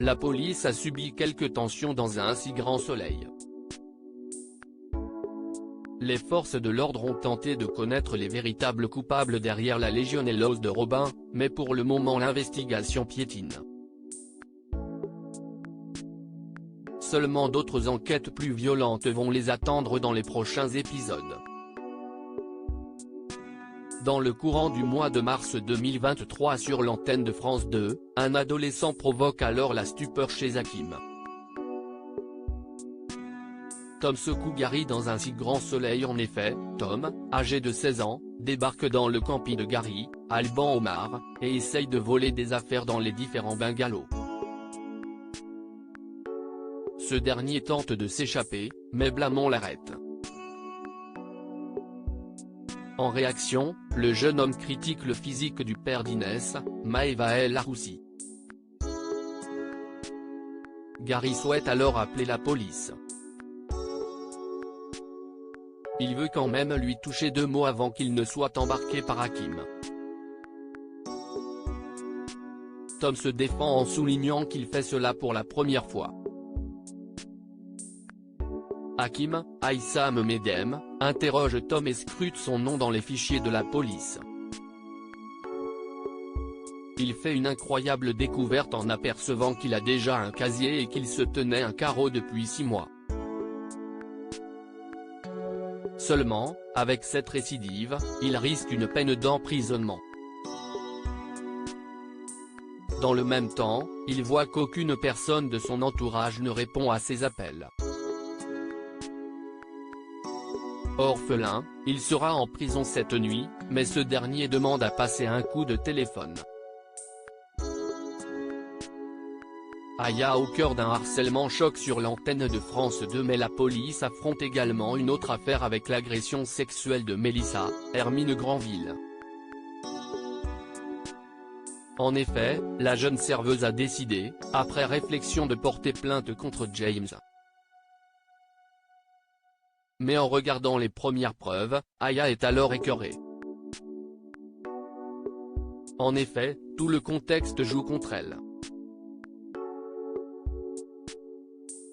la police a subi quelques tensions dans un si grand soleil. Les forces de l'ordre ont tenté de connaître les véritables coupables derrière la légionellose de Robin, mais pour le moment l'investigation piétine. Seulement d'autres enquêtes plus violentes vont les attendre dans les prochains épisodes. Dans le courant du mois de mars 2023 sur l'antenne de France 2, un adolescent provoque alors la stupeur chez Hakim. Tom secoue Gary dans un si grand soleil. En effet, Tom, âgé de 16 ans, débarque dans le camping de Gary, Alban Omar, et essaye de voler des affaires dans les différents bungalows. Ce dernier tente de s'échapper, mais Blamont l'arrête. En réaction, le jeune homme critique le physique du père d'Inès, Maëva El Aroussi. Gary souhaite alors appeler la police. Il veut quand même lui toucher 2 mots avant qu'il ne soit embarqué par Hakim. Tom se défend en soulignant qu'il fait cela pour la première fois. Hakim, Aïssam Medem, interroge Tom et scrute son nom dans les fichiers de la police. Il fait une incroyable découverte en apercevant qu'il a déjà un casier et qu'il se tenait un carreau depuis 6 mois. Seulement, avec cette récidive, il risque une peine d'emprisonnement. Dans le même temps, il voit qu'aucune personne de son entourage ne répond à ses appels. Orphelin, il sera en prison cette nuit, mais ce dernier demande à passer un coup de téléphone. Aya au cœur d'un harcèlement choc sur l'antenne de France 2, mais la police affronte également une autre affaire avec l'agression sexuelle de Mélissa, Hermine Granville. En effet, la jeune serveuse a décidé, après réflexion, de porter plainte contre James. Mais en regardant les premières preuves, Aya est alors écœurée. En effet, tout le contexte joue contre elle.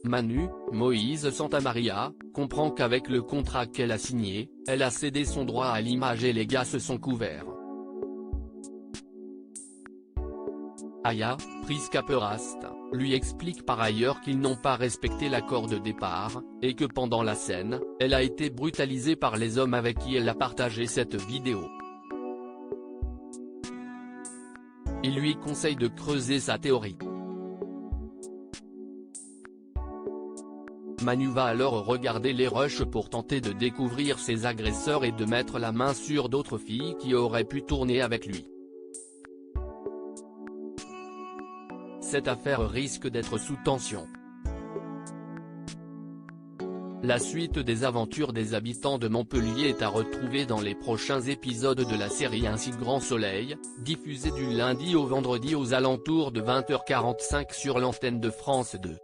Manu, Moïse Santamaria, comprend qu'avec le contrat qu'elle a signé, elle a cédé son droit à l'image et les gars se sont couverts. Aya, prise Caperaste, lui explique par ailleurs qu'ils n'ont pas respecté l'accord de départ, et que pendant la scène, elle a été brutalisée par les hommes avec qui elle a partagé cette vidéo. Il lui conseille de creuser sa théorie. Manu va alors regarder les rushs pour tenter de découvrir ses agresseurs et de mettre la main sur d'autres filles qui auraient pu tourner avec lui. Cette affaire risque d'être sous tension. La suite des aventures des habitants de Montpellier est à retrouver dans les prochains épisodes de la série Un si grand soleil, diffusée du lundi au vendredi aux alentours de 20h45 sur l'antenne de France 2.